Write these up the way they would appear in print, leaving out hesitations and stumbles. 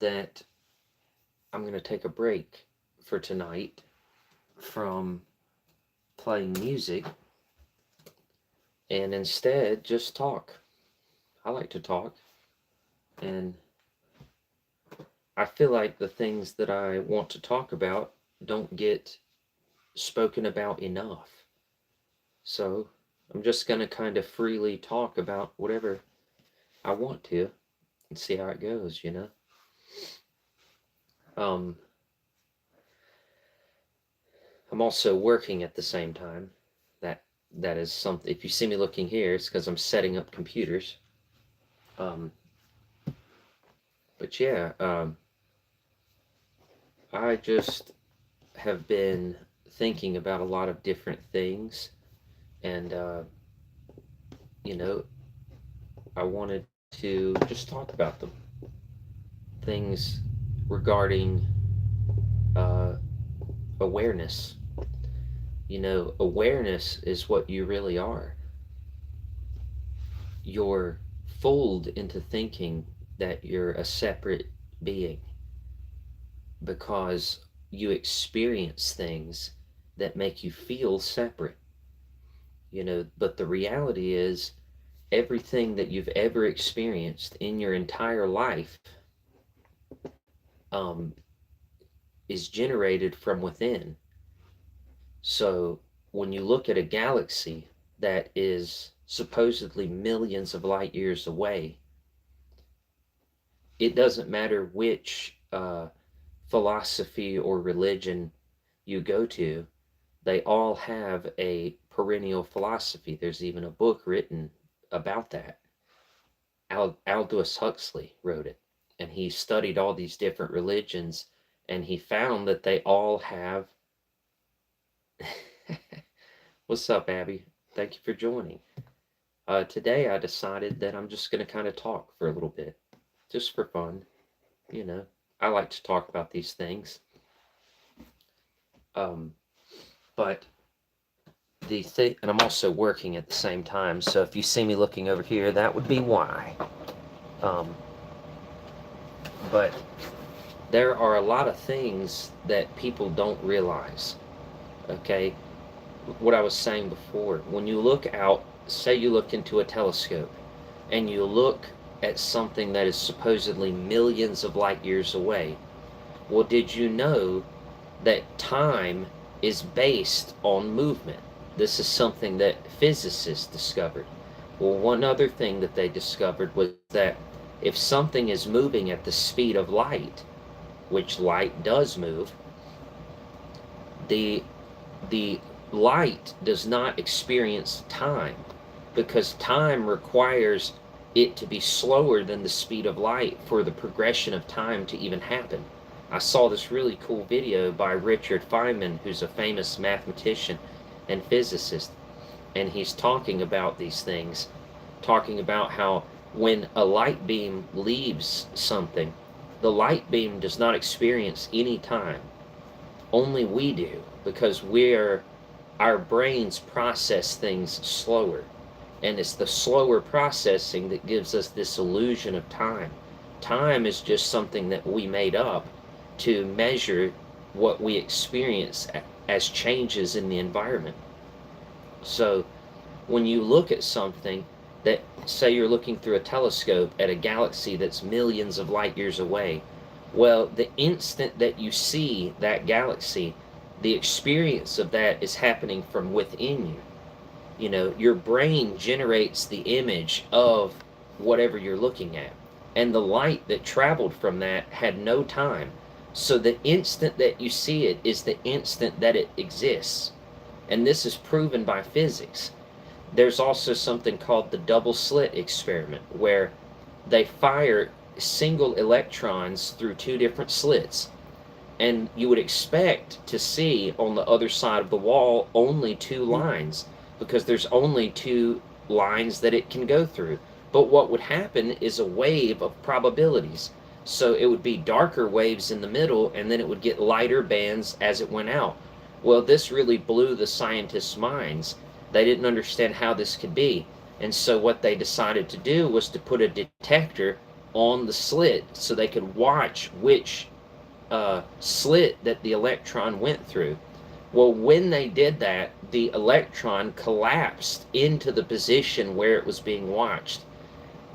that I'm going to take a break for tonight from playing music and instead just talk. I like to talk, and I feel like the things that I want to talk about don't get spoken about enough. So I'm just going to kind of freely talk about whatever I want to and see how it goes, you know? Um, I'm also working at the same time. That that is something. If you see me looking here, it's because I'm setting up computers. Um, but yeah, I just have been thinking about a lot of different things, and you know, I wanted to just talk about them. Things regarding uh, awareness. Awareness is what you really are. You're fooled into thinking that you're a separate being because you experience things that make you feel separate. But the reality is, everything that you've ever experienced in your entire life um, is generated from within. So when you look at a galaxy that is supposedly millions of light years away, it doesn't matter which philosophy or religion you go to, they all have a perennial philosophy. There's even a book written about that. Aldous Huxley wrote it, and he studied all these different religions, and he found that they all have. What's up, Abby? Thank you for joining. Today I decided that I'm just going to kind of talk for a little bit, just for fun. You know, I like to talk about these things. Um, but the thing, and I'm also working at the same time, so if you see me looking over here, that would be why. Um, but there are a lot of things that people don't realize. Okay, what I was saying before, when you look out, say you look into a telescope and you look at something that is supposedly millions of light years away, well, did you know that time is based on movement? This is something that physicists discovered. Well, one other thing that they discovered was that if something is moving at the speed of light, which light does move, the the light does not experience time, because time requires it to be slower than the speed of light for the progression of time to even happen. I saw this really cool video by Richard Feynman, who's a famous mathematician and physicist, and he's talking about these things, talking about how when a light beam leaves something, the light beam does not experience any time. Only we do, because our brains process things slower, and it's the slower processing that gives us this illusion of time. Time is just something that we made up to measure what we experience as changes in the environment. So when you look at something that, say you're looking through a telescope at a galaxy that's millions of light years away, well, the instant that you see that galaxy, the experience of that is happening from within you. Your brain generates the image of whatever you're looking at, and the light that traveled from that had no time. So the instant that you see it is the instant that it exists. And this is proven by physics. There's also something called the double slit experiment, where they fire single electrons through two different slits. And you would expect to see on the other side of the wall only two lines, because there's only two lines that it can go through. But what would happen is a wave of probabilities. So it would be darker waves in the middle, and then it would get lighter bands as it went out. Well, this really blew the scientists' minds. They didn't understand how this could be. And so what they decided to do was to put a detector on the slit so they could watch which slit that the electron went through. Well, when they did that, the electron collapsed into the position where it was being watched.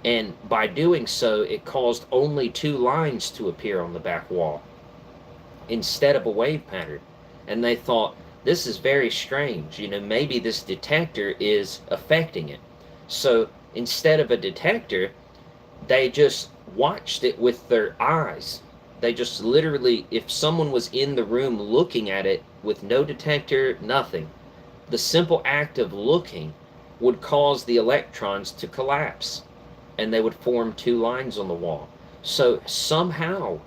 And by doing so, it caused only two lines to appear on the back wall instead of a wave pattern. And they thought, this is very strange. Maybe this detector is affecting it. So instead of a detector, they just watched it with their eyes. They just literally, if someone was in the room looking at it with no detector, nothing, the simple act of looking would cause the electrons to collapse and they would form two lines on the wall. So somehow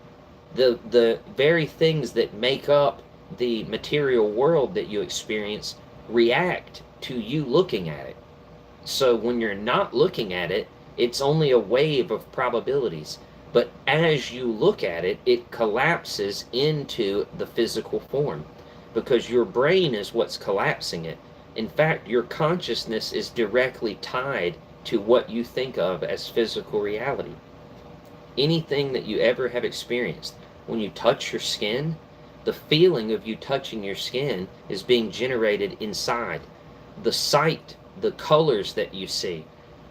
the very things that make up the material world that you experience react to you looking at it. So when you're not looking at it, it's only a wave of probabilities. But as you look at it, it collapses into the physical form because your brain is what's collapsing it. In fact, your consciousness is directly tied to what you think of as physical reality. Anything that you ever have experienced, when you touch your skin, the feeling of you touching your skin is being generated inside. The sight, the colors that you see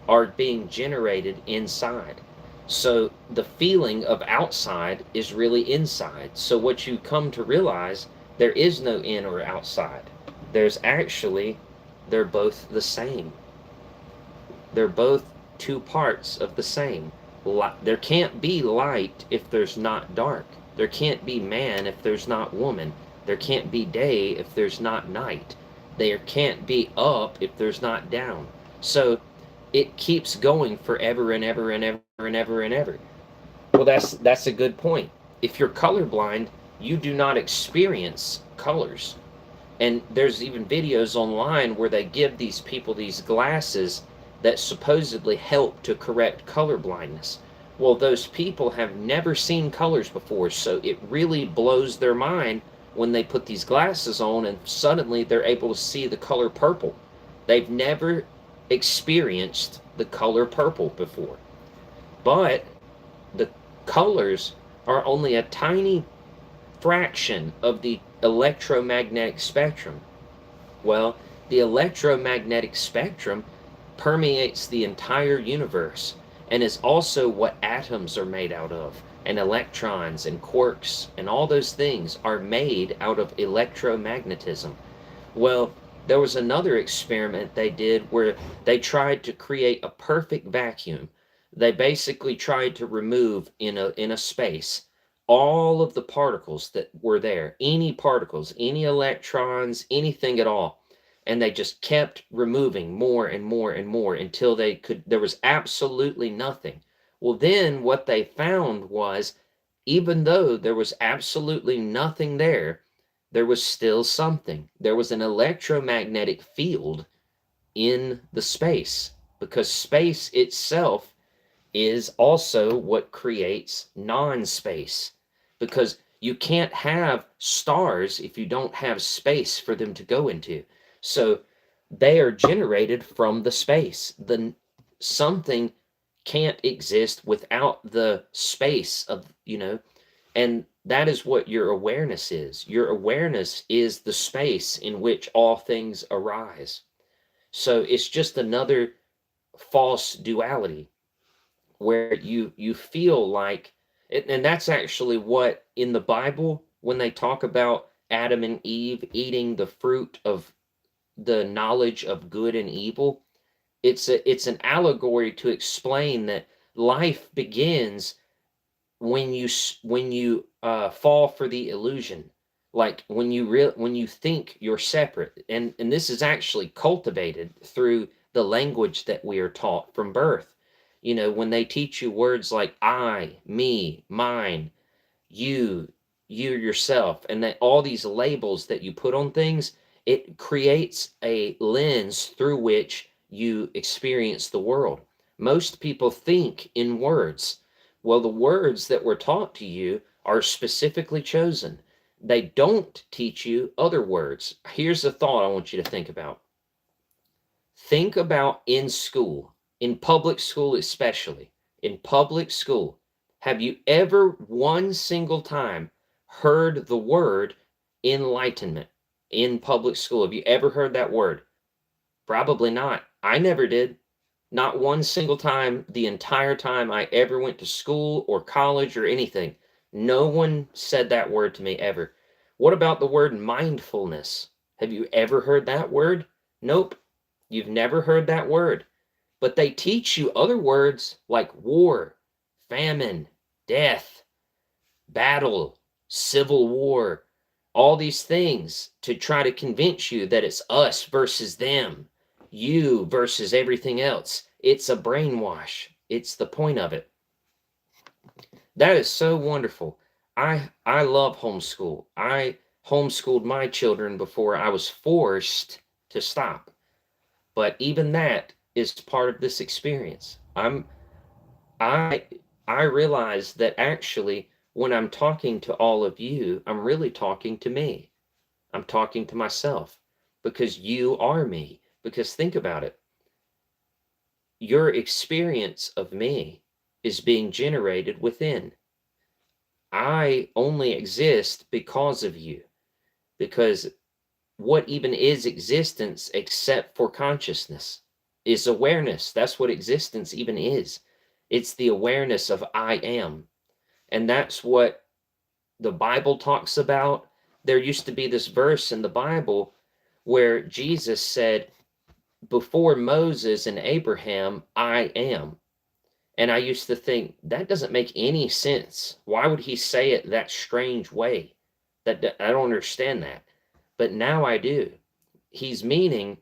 are being generated inside. So the feeling of outside is really inside. So what you come to realize, there is no in or outside. There's actually, they're both the same. They're both two parts of the same. There can't be light if there's not dark. There can't be man if there's not woman. There can't be day if there's not night. There can't be up if there's not down. So it keeps going forever and ever and ever and ever and ever. Well, that's a good point. If you're colorblind, you do not experience colors. And there's even videos online where they give these people these glasses that supposedly help to correct color blindness. Well, those people have never seen colors before, so it really blows their mind when they put these glasses on and suddenly they're able to see the color purple. They've never experienced the color purple before. But the colors are only a tiny fraction of the electromagnetic spectrum. Well, the electromagnetic spectrum permeates the entire universe and is also what atoms are made out of, and electrons and quarks and all those things are made out of electromagnetism. Well, there was another experiment they did where they tried to create a perfect vacuum. They basically tried to remove in a space all of the particles that were there, any particles, any electrons, anything at all. And they just kept removing more and more and more until there was absolutely nothing. Well, then what they found was, even though there was absolutely nothing there, there was still something. There was an electromagnetic field in the space because space itself is also what creates non-space, because you can't have stars if you don't have space for them to go into. So they are generated from the space. Something can't exist without the space of. And that is what your awareness is. Your awareness is the space in which all things arise. So it's just another false duality where you feel like, and that's actually what in the Bible, when they talk about Adam and Eve eating the fruit of the knowledge of good and evil, it's an allegory to explain that life begins when you fall for the illusion, like when you think you're separate, and this is actually cultivated through the language that we are taught from birth. When they teach you words like I, me, mine, you, you yourself, and that all these labels that you put on things, it creates a lens through which you experience the world. Most people think in words. Well, the words that were taught to you are specifically chosen. They don't teach you other words. Here's a thought I want you to think about. Think about in school, in public school especially. in public school, have you ever one single time heard the word enlightenment in public school? Have you ever heard that word? Probably not. I never did. Not one single time the entire time I ever went to school or college or anything. No one said that word to me ever. What about the word mindfulness? Have you ever heard that word? Nope. You've never heard that word. But they teach you other words like war, famine, death, battle, civil war, all these things to try to convince you that it's us versus them, you versus everything else. It's a brainwash. It's the point of it. That is so wonderful. I love homeschool. I homeschooled my children before I was forced to stop. But even that is part of this experience. I I realize that actually when I'm talking to all of you, I'm really talking to me. I'm talking to myself because you are me. Because think about it. Your experience of me is being generated within. I only exist because of you. Because what even is existence except for consciousness is awareness. That's what existence even is. It's the awareness of I am. And that's what the Bible talks about. There used to be this verse in the Bible where Jesus said, before Moses and Abraham, I am. And I used to think that doesn't make any sense. Why would he say it that strange way? That I don't understand that. But now I do. He's meaning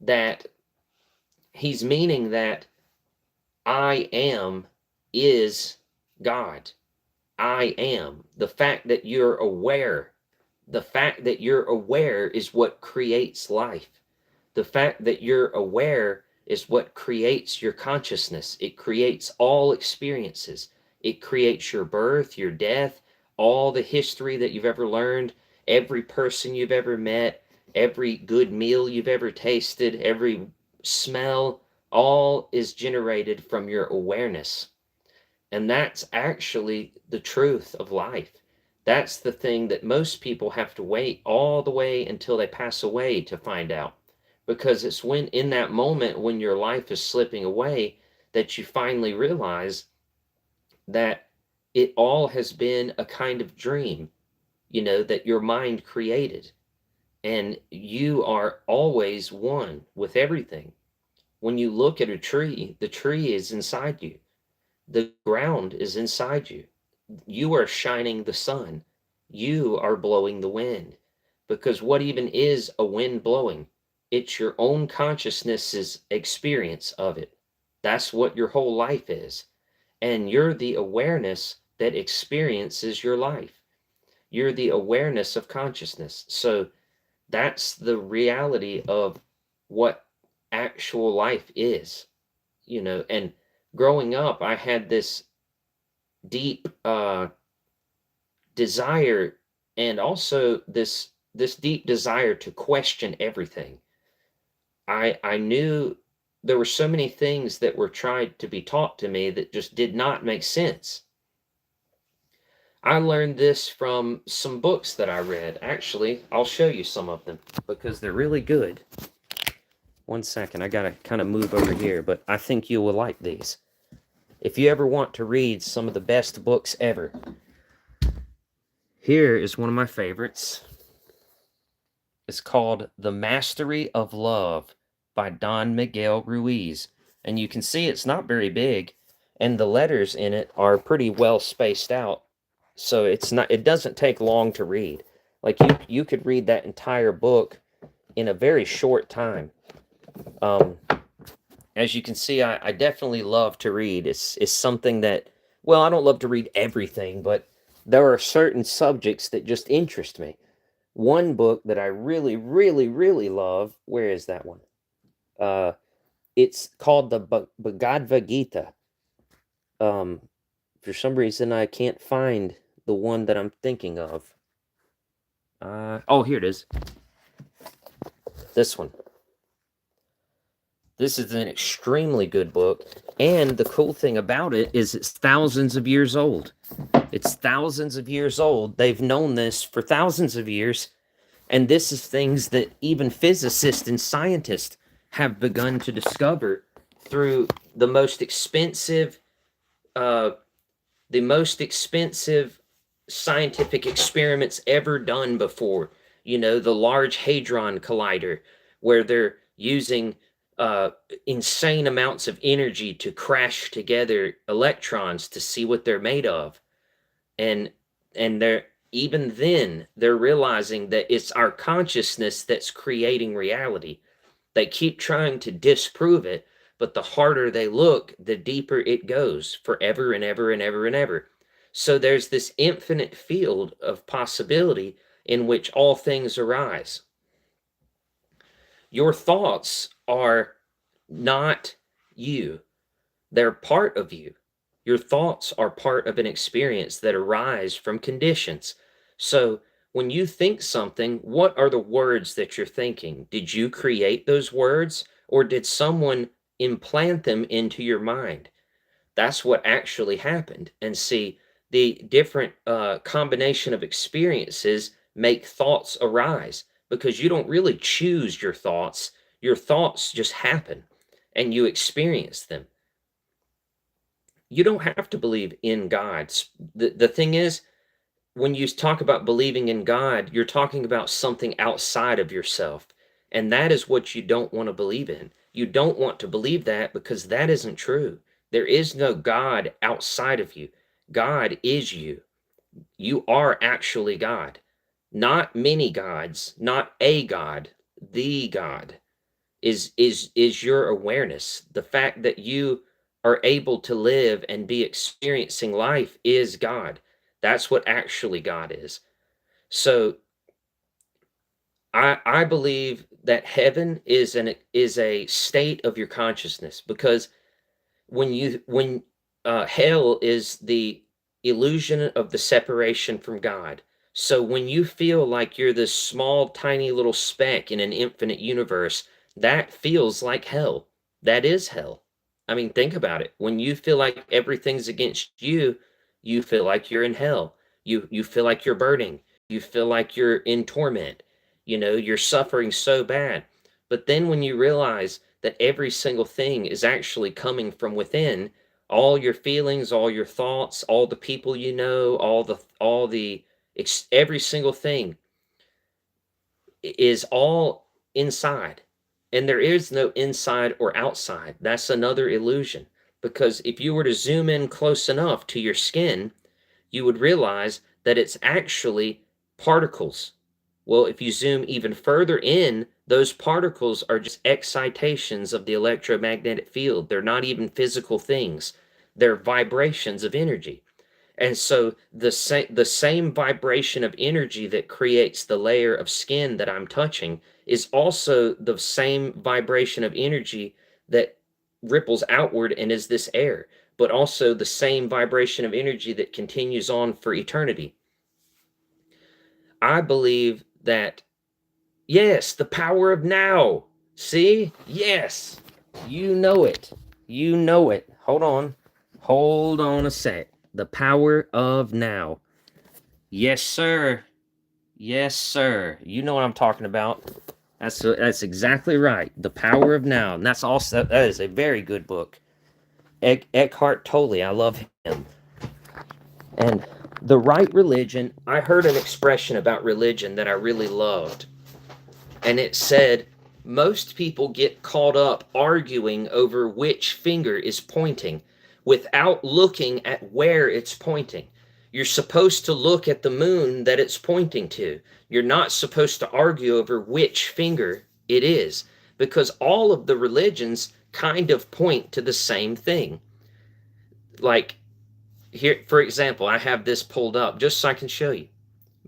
that he's meaning that I am is God. I am. The fact that you're aware, the fact that you're aware is what creates life. The fact that you're aware is what creates your consciousness. It creates all experiences. It creates your birth, your death, all the history that you've ever learned, every person you've ever met, every good meal you've ever tasted, every smell, all is generated from your awareness. And that's actually the truth of life. That's the thing that most people have to wait all the way until they pass away to find out. Because it's when, in that moment when your life is slipping away, that you finally realize that it all has been a kind of dream, that your mind created. And you are always one with everything. When you look at a tree, the tree is inside you. The ground is inside you. You are shining the sun. You are blowing the wind. Because what even is a wind blowing? It's your own consciousness's experience of it. That's what your whole life is. And you're the awareness that experiences your life. You're the awareness of consciousness. So that's the reality of what actual life is, and growing up, I had this deep desire, and also this deep desire to question everything. I knew there were so many things that were tried to be taught to me that just did not make sense. I learned this from some books that I read. Actually, I'll show you some of them because they're really good. One second, I gotta kind of move over here, but I think you will like these. If you ever want to read some of the best books ever, here is one of my favorites. It's called The Mastery of Love by Don Miguel Ruiz. And you can see it's not very big, and the letters in it are pretty well spaced out. So it doesn't take long to read. Like you could read that entire book in a very short time. As you can see, I definitely love to read. It's something that, well, I don't love to read everything, but there are certain subjects that just interest me. One book that I really, really, really love, where is that one? It's called the Bhagavad Gita. For some reason, I can't find the one that I'm thinking of. Oh, here it is. This one. This is an extremely good book. And the cool thing about it is it's thousands of years old. It's thousands of years old. They've known this for thousands of years. And this is things that even physicists and scientists have begun to discover through uh, the most expensive scientific experiments ever done before. You know, the Large Hadron Collider, where they're using insane amounts of energy to crash together electrons to see what they're made of. And they're even then they're realizing that it's our consciousness that's creating reality. They keep trying to disprove it, but the harder they look, the deeper it goes, forever and ever and ever and ever. So there's this infinite field of possibility in which all things arise. Your thoughts are not you, they're part of you. Your thoughts are part of an experience that arise from conditions. So when you think something, what are the words that you're thinking? Did you create those words, or did someone implant them into your mind? That's what actually happened. And see, the different combination of experiences make thoughts arise, because you don't really choose your thoughts. Your thoughts just happen and you experience them. You don't have to believe in God. The thing is, when you talk about believing in God, you're talking about something outside of yourself. And that is what you don't want to believe in. You don't want to believe that because that isn't true. There is no God outside of you. God is you. You are actually God. Not many gods, not a God. The God is your awareness. The fact that you are able to live and be experiencing life is God. That's what actually God is. So I believe that heaven is a state of your consciousness, because when hell is the illusion of the separation from God. So when you feel like you're this small, tiny little speck in an infinite universe, that feels like hell. That is hell. I mean, think about it. When you feel like everything's against you, you feel like you're in hell. You feel like you're burning. You feel like you're in torment. You know, you're suffering so bad. But then when you realize that every single thing is actually coming from within, all your feelings, all your thoughts, all the people you know, every single thing is all inside. And there is no inside or outside. That's another illusion. Because if you were to zoom in close enough to your skin, you would realize that it's actually particles. Well, if you zoom even further in, those particles are just excitations of the electromagnetic field. They're not even physical things. They're vibrations of energy. And so the same vibration of energy that creates the layer of skin that I'm touching is also the same vibration of energy that ripples outward and is this air, but also the same vibration of energy that continues on for eternity. I believe that, yes, the power of now. See? Yes. You know it. You know it. Hold on. Hold on a sec. The power of now. Yes, sir. Yes, sir. You know what I'm talking about. That's exactly right. The Power of Now. And that is a very good book. Eckhart Tolle, I love him. And the right religion, I heard an expression about religion that I really loved. And it said, most people get caught up arguing over which finger is pointing without looking at where it's pointing. You're supposed to look at the moon that it's pointing to. You're not supposed to argue over which finger it is, because all of the religions kind of point to the same thing. Like, here, for example, I have this pulled up just so I can show you.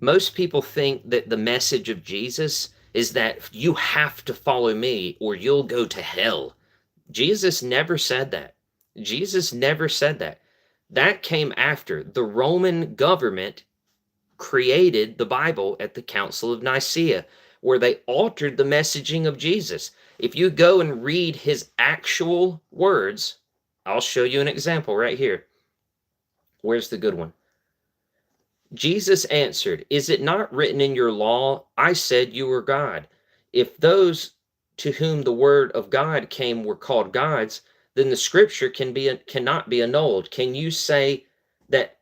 Most people think that the message of Jesus is that you have to follow me or you'll go to hell. Jesus never said that. Jesus never said that. That came after the Roman government created the Bible at the Council of Nicaea, where they altered the messaging of Jesus. If you go and read his actual words, I'll show you an example right here. Where's the good one? Jesus answered, "Is it not written in your law, I said you were God? If those to whom the word of God came were called gods, then the scripture cannot be annulled. That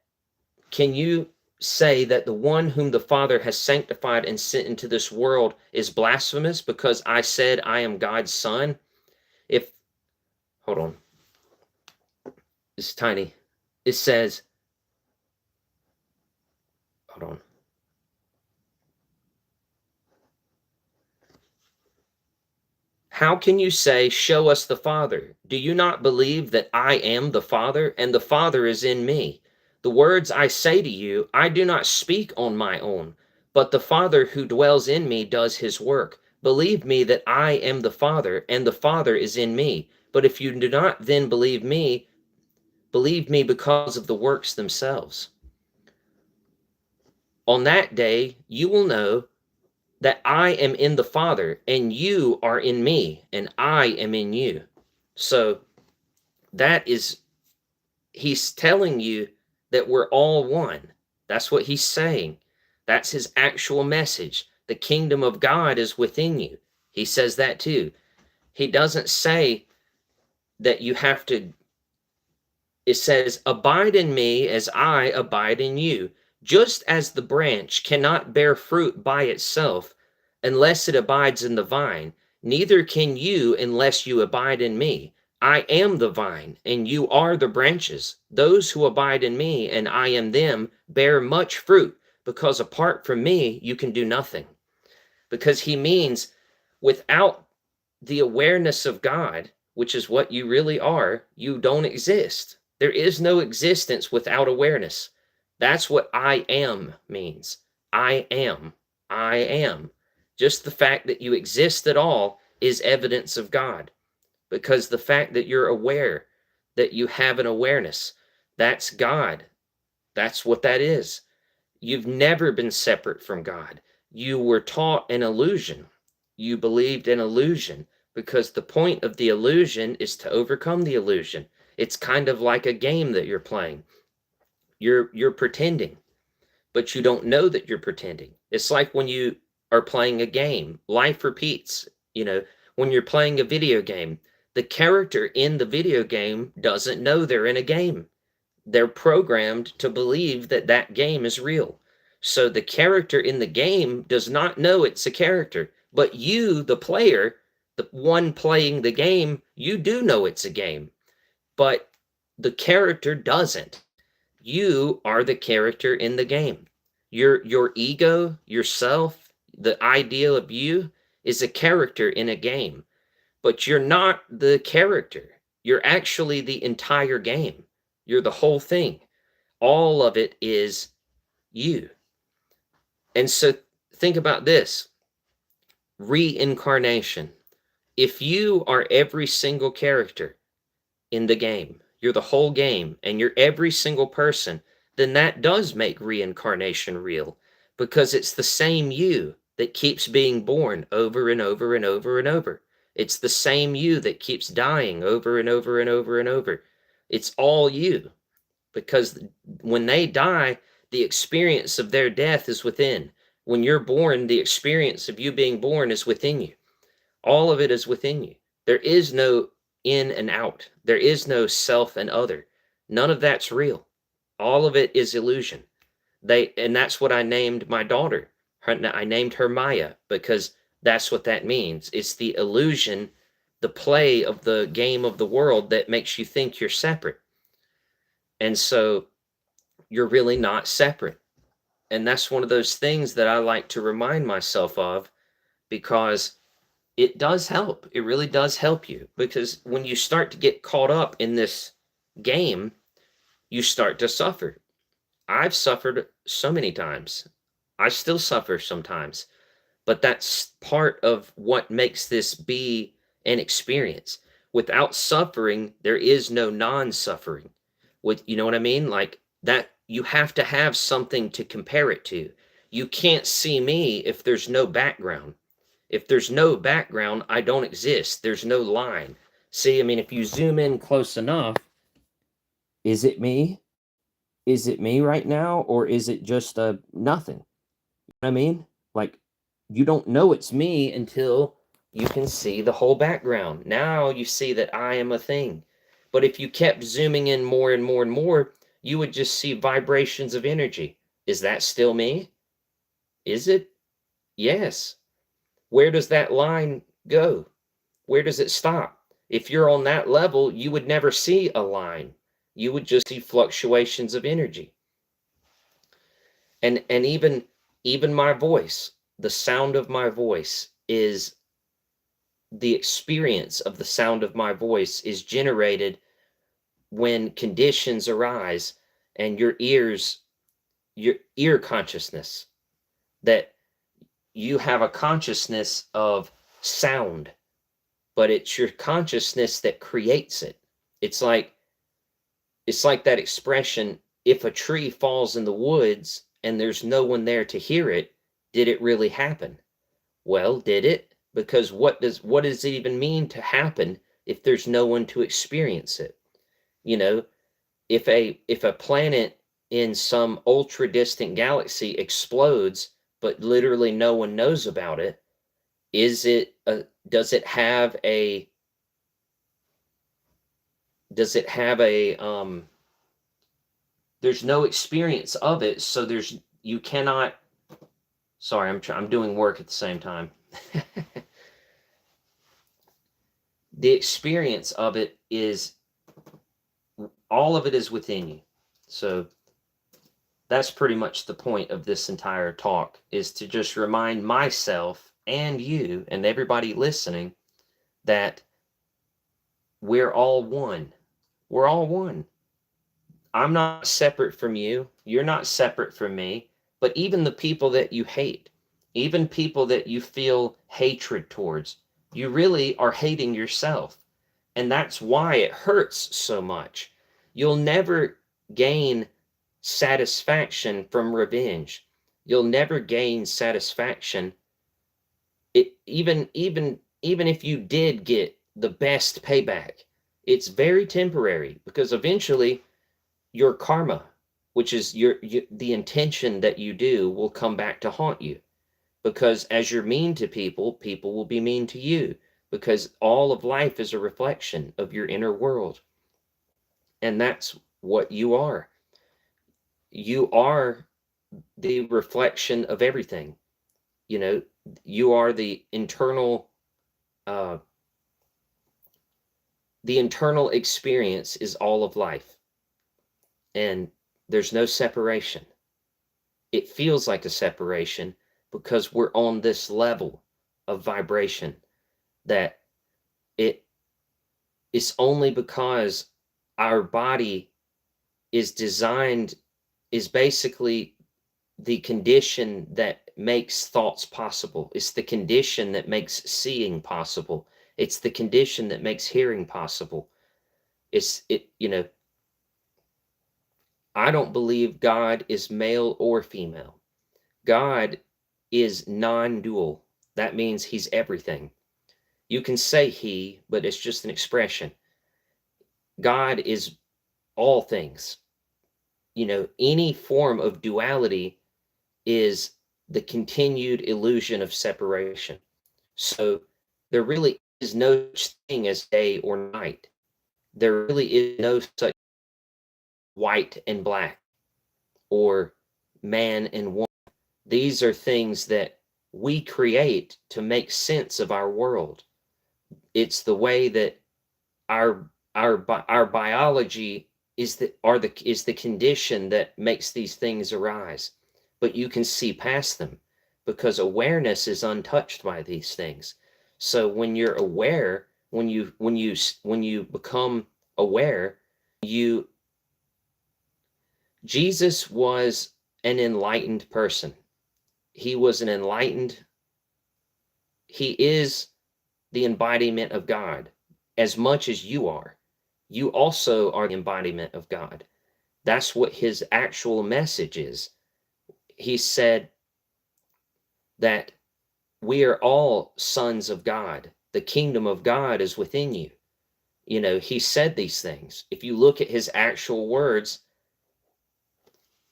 can you say that the one whom the Father has sanctified and sent into this world is blasphemous because I said I am God's son?" If hold on, it's tiny. It says, hold on. How can you say, "Show us the Father"? Do you not believe that I am the Father, and the Father is in me? The words I say to you, I do not speak on my own, but the Father who dwells in me does his work. Believe me that I am the Father, and the Father is in me. But if you do not then believe me because of the works themselves. On that day you will know that I am in the Father, and you are in me, and I am in you. So that is, he's telling you that we're all one. That's what he's saying. That's his actual message. The kingdom of God is within you. He says that too. He doesn't say that you have to, it says, "Abide in me as I abide in you. Just as the branch cannot bear fruit by itself unless it abides in the vine, neither can you unless you abide in me. I am the vine, and you are the branches. Those who abide in me, and I in them, bear much fruit, because apart from me, you can do nothing." Because he means without the awareness of God, which is what you really are, you don't exist. There is no existence without awareness. That's what I am means. I am. I am. Just the fact that you exist at all is evidence of God. Because the fact that you're aware, that you have an awareness, that's God. That's what that is. You've never been separate from God. You were taught an illusion. You believed an illusion because the point of the illusion is to overcome the illusion. It's kind of like a game that you're playing. You're pretending, but you don't know that you're pretending. It's like when you are playing a game. Life repeats. When you're playing a video game, the character in the video game doesn't know they're in a game. They're programmed to believe that that game is real. So the character in the game does not know it's a character, but you, the player, the one playing the game, you do know it's a game, but the character doesn't. You are the character in the game. Your ego, yourself, the idea of you is a character in a game, but you're not the character. You're actually the entire game. You're the whole thing. All of it is you. And so think about this reincarnation. If you are every single character in the game, you're the whole game, and you're every single person, then that does make reincarnation real because it's the same you that keeps being born over and over and over and over. It's the same you that keeps dying over and over and over and over. It's all you because when they die, the experience of their death is within. When you're born, the experience of you being born is within you. All of it is within you. There is no in and out. There is no self and other. None of that's real. All of it is illusion. And that's what I named my daughter. I named her Maya because that's what that means. It's the illusion, the play of the game of the world that makes you think you're separate. And so you're really not separate. And that's one of those things that I like to remind myself of because it does help. It really does help you because when you start to get caught up in this game, you start to suffer. I've suffered so many times. I still suffer sometimes, but that's part of what makes this be an experience. Without suffering, there is no non-suffering. You know what I mean? Like that, you have to have something to compare it to. You can't see me if there's no background. If there's no background, I don't exist. There's no line. See, I mean, if you zoom in close enough, is it me? Is it me right now? Or is it just a nothing? You know what I mean? Like, you don't know it's me until you can see the whole background. Now you see that I am a thing. But if you kept zooming in more and more and more, you would just see vibrations of energy. Is that still me? Is it? Yes. Where does that line go? Where does it stop? If you're on that level, you would never see a line. You would just see fluctuations of energy. And even my voice, the sound of my voice is the experience of the sound of my voice is generated when conditions arise and your ear consciousness, that you have a consciousness of sound, but it's your consciousness that creates it. It's like that expression, if a tree falls in the woods and there's no one there to hear it, did it really happen? Well, did it? Because what does it even mean to happen if there's no one to experience it? You know, if a planet in some ultra distant galaxy explodes, but literally no one knows about it, is it does it have a there's no experience of it, so you cannot. Sorry, I'm doing work at the same time. The experience of it is, all of it is within you. So that's pretty much the point of this entire talk, is to just remind myself and you and everybody listening that we're all one. We're all one. I'm not separate from you. You're not separate from me. But even the people that you hate, even people that you feel hatred towards, you really are hating yourself. And that's why it hurts so much. You'll never gain satisfaction from revenge. You'll never gain satisfaction. Even if you did get the best payback, it's very temporary, because eventually your karma, which is the intention that you do, will come back to haunt you. Because as you're mean to people, people will be mean to you, because all of life is a reflection of your inner world. And that's what you are. You are the reflection of everything. You know, you are the internal experience is all of life. And there's no separation. It feels like a separation because we're on this level of vibration, that it is only because our body is designed, is basically the condition that makes thoughts possible. It's the condition that makes seeing possible. It's the condition that makes hearing possible. I don't believe God is male or female. God is non-dual. That means he's everything. You can say he, but it's just an expression. God is all things. Any form of duality is the continued illusion of separation. So there really is no such thing as day or night. There really is no such white and black or man and woman. These are things that we create to make sense of our world. It's the way that our biology is the condition that makes these things arise. But you can see past them, because awareness is untouched by these things. So when you're aware, when you become aware, Jesus was an enlightened person. He is the embodiment of God as much as you are. You also are the embodiment of God. That's what his actual message is. He said that we are all sons of God. The kingdom of God is within you. He said these things. If you look at his actual words,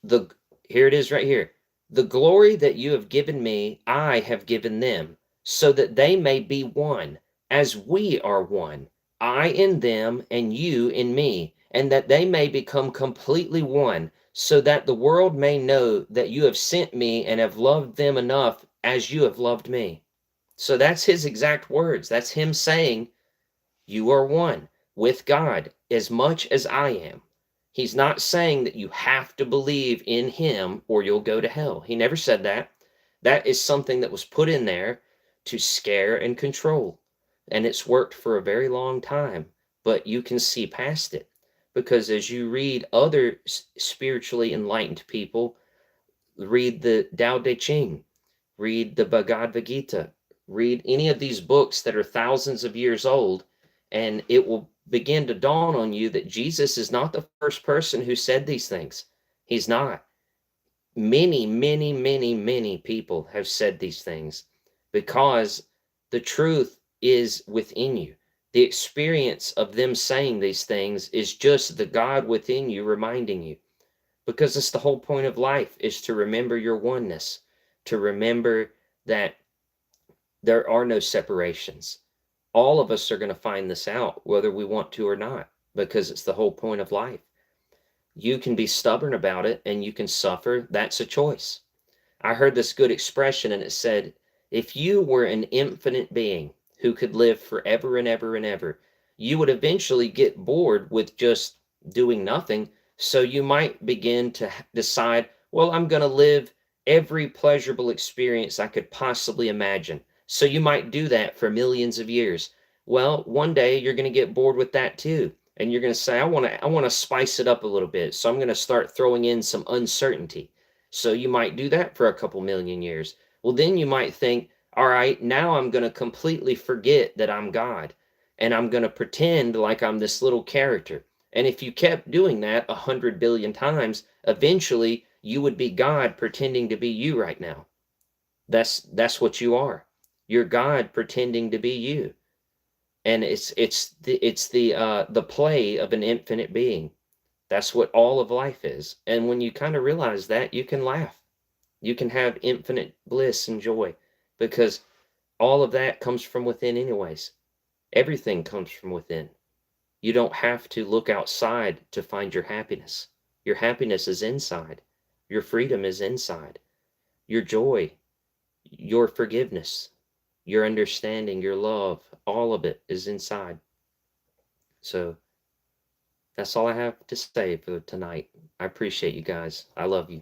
the here it is right here. The glory that you have given me, I have given them, so that they may be one, as we are one, I in them and you in me, and that they may become completely one, so that the world may know that you have sent me and have loved them enough as you have loved me. So that's his exact words. That's him saying, you are one with God as much as I am. He's not saying that you have to believe in him or you'll go to hell. He never said that. That is something that was put in there to scare and control. And it's worked for a very long time, but you can see past it. Because as you read other spiritually enlightened people, read the Tao Te Ching, read the Bhagavad Gita, read any of these books that are thousands of years old, and it will begin to dawn on you that Jesus is not the first person who said these things. He's not. Many, many, many, many people have said these things because the truth is within you. The experience of them saying these things is just the God within you reminding you, because it's the whole point of life, is to remember your oneness, to remember that there are no separations. All of us are going to find this out, whether we want to or not, because it's the whole point of life. You can be stubborn about it and you can suffer. That's a choice. I heard this good expression and it said, if you were an infinite being who could live forever and ever and ever, you would eventually get bored with just doing nothing. So you might begin to decide, well, I'm going to live every pleasurable experience I could possibly imagine. So you might do that for millions of years. Well, one day you're going to get bored with that too. And you're going to say, I want to spice it up a little bit. So I'm going to start throwing in some uncertainty. So you might do that for a couple million years. Well, then you might think, all right, now I'm going to completely forget that I'm God and I'm going to pretend like I'm this little character. And if you kept doing that 100 billion times, eventually you would be God pretending to be you right now. That's what you are. You're God pretending to be you. And it's the play of an infinite being. That's what all of life is. And when you kind of realize that, you can laugh. You can have infinite bliss and joy, because all of that comes from within anyways. Everything comes from within. You don't have to look outside to find your happiness. Your happiness is inside. Your freedom is inside. Your joy, your forgiveness, your understanding, your love, all of it is inside. So that's all I have to say for tonight. I appreciate you guys. I love you.